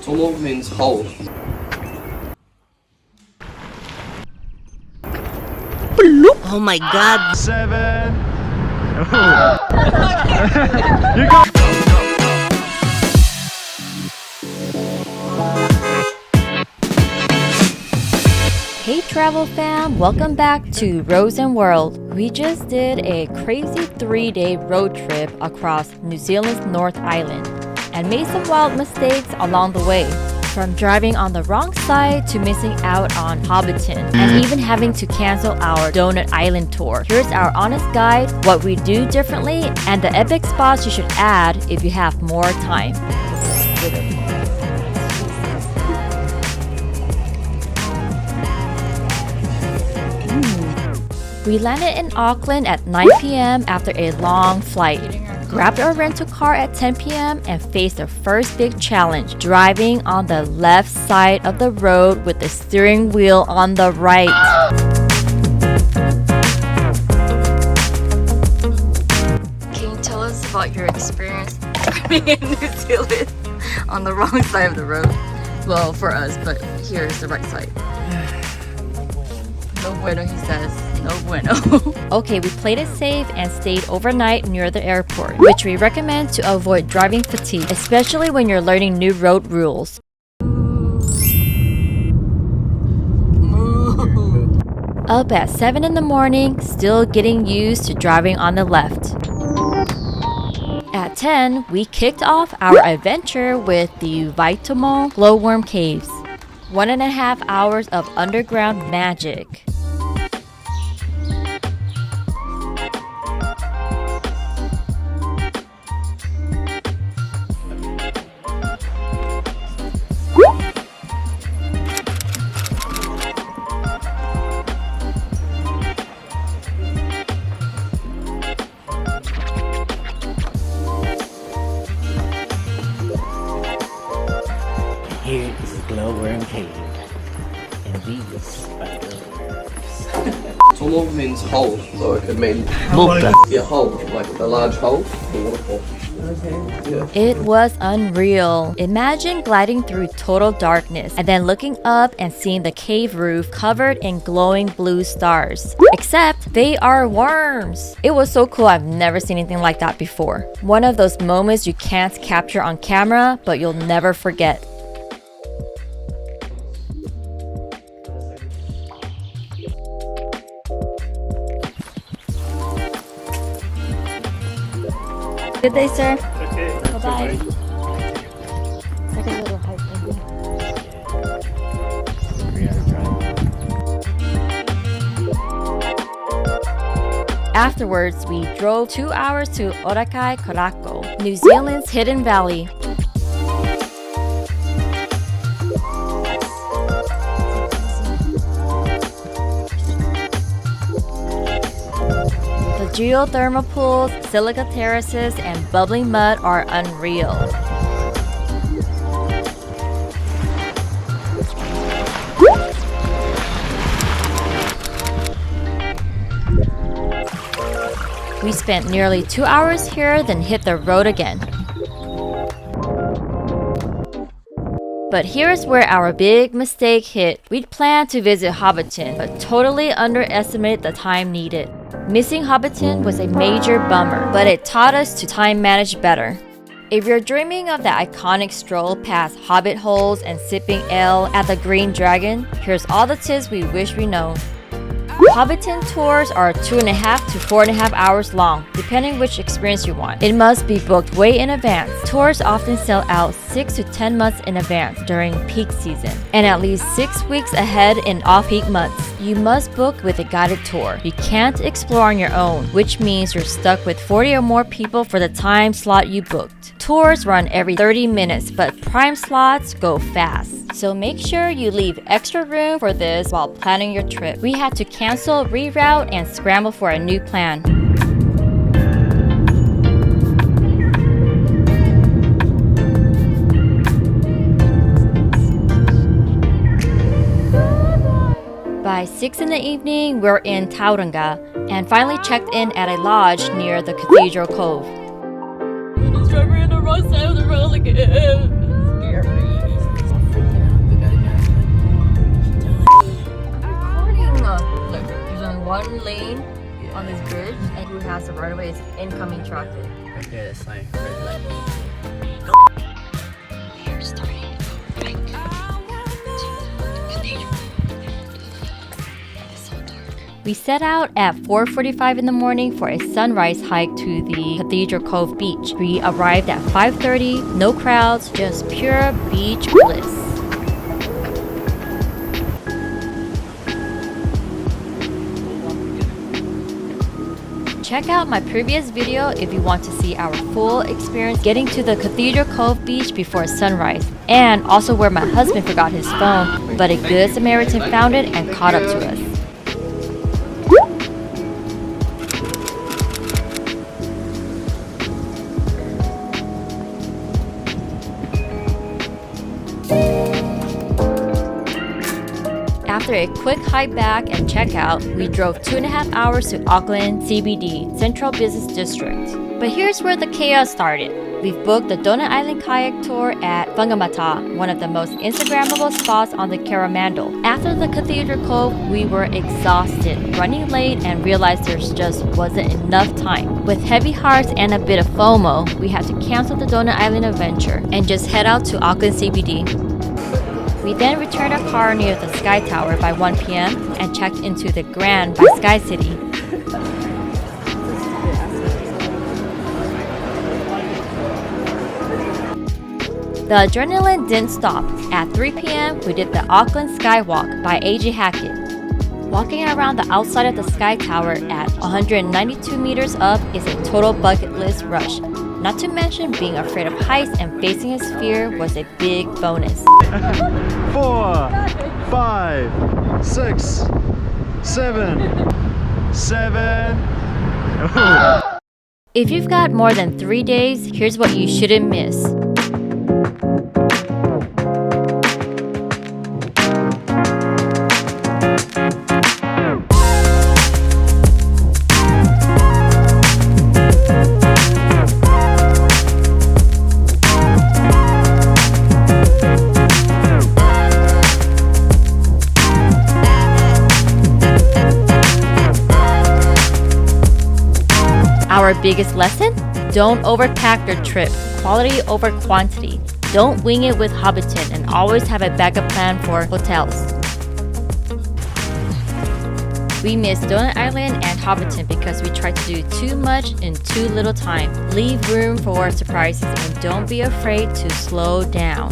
Tomo means hole. Oh my god. 7. You go. Hey travel fam, welcome back to Rose and World. We just did a crazy 3-day road trip across New Zealand's North Island and made some wild mistakes along the way. From driving on the wrong side to missing out on Hobbiton and even having to cancel our Donut Island tour. Here's our honest guide, what we do differently, and the epic spots you should add if you have more time. We landed in Auckland at 9 p.m. after a long flight. Grabbed our rental car at 10 p.m. and faced the first big challenge, driving on the left side of the road with the steering wheel on the right. Can you tell us about your experience driving in New Zealand on the wrong side of the road? Well, for us, but here's the right side. No bueno, he says. No bueno. Okay, we played it safe and stayed overnight near the airport, which we recommend to avoid driving fatigue, especially when you're learning new road rules. Up at 7 in the morning, still getting used to driving on the left. At 10, we kicked off our adventure with the Waitomo Glowworm Caves. 1.5 hours of underground magic. Here is the Glowworm Cave, and these are the glowworms. Tomo means hole, so it could mean yeah, hole, like a large hole, a waterfall. Okay. Yeah. It was unreal. Imagine gliding through total darkness and then looking up and seeing the cave roof covered in glowing blue stars. Except they are worms. It was so cool. I've never seen anything like that before. One of those moments you can't capture on camera, but you'll never forget. Good day, sir. Okay. Bye-bye. It's like a little hike thing. Afterwards, we drove 2 hours to Orakei Korako, New Zealand's hidden valley. The geothermal pools, silica terraces, and bubbling mud are unreal. We spent nearly 2 hours here, then hit the road again. But here's where our big mistake hit. We'd planned to visit Hobbiton, but totally underestimated the time needed. Missing Hobbiton was a major bummer, but it taught us to time manage better. If you're dreaming of the iconic stroll past hobbit holes and sipping ale at the Green Dragon, here's all the tips we wish we known. Hobbiton tours are 2.5 to 4.5 hours long, depending which experience you want. It must be booked way in advance. Tours often sell out 6 to 10 months in advance during peak season, and at least 6 weeks ahead in off-peak months. You must book with a guided tour. You can't explore on your own, which means you're stuck with 40 or more people for the time slot you booked. Tours run every 30 minutes, but prime slots go fast. So make sure you leave extra room for this while planning your trip. We had to cancel, reroute, and scramble for a new plan. By 6 in the evening, we're in Tauranga and finally checked in at a lodge near the Cathedral Cove. We're just driving on the wrong side of the road again. It's scary. is incoming traffic. Okay, that's fine. Red light. We're starting to go right to the cathedral. It's so dark. We set out at 4:45 in the morning for a sunrise hike to the Cathedral Cove beach. We arrived at 5:30, no crowds, just pure beach bliss. Check out my previous video if you want to see our full experience getting to the Cathedral Cove beach before sunrise, and also where my husband forgot his phone, but a good Samaritan found it and caught up to us. After a quick hike back and checkout, we drove 2.5 hours to Auckland CBD, Central Business District. But here's where the chaos started. We've booked the Donut Island kayak tour at Whangamata, one of the most Instagrammable spots on the Coromandel. After the Cathedral Cove, we were exhausted, running late, and realized there just wasn't enough time. With heavy hearts and a bit of FOMO, we had to cancel the Donut Island adventure and just head out to Auckland CBD. We then returned our car near the Sky Tower by 1 p.m. and checked into the Grand by Sky City. The adrenaline didn't stop. At 3 p.m., we did the Auckland SkyWalk by A.J. Hackett. Walking around the outside of the Sky Tower at 192 meters up is a total bucket list rush. Not to mention being afraid of heights and facing his fear was a big bonus. 4, 5, 6, 7. If you've got more than 3 days, here's what you shouldn't miss. Our biggest lesson? Don't overpack your trip. Quality over quantity. Don't wing it with Hobbiton, and always have a backup plan for hotels. We missed Donut Island and Hobbiton because we tried to do too much in too little time. Leave room for surprises and don't be afraid to slow down.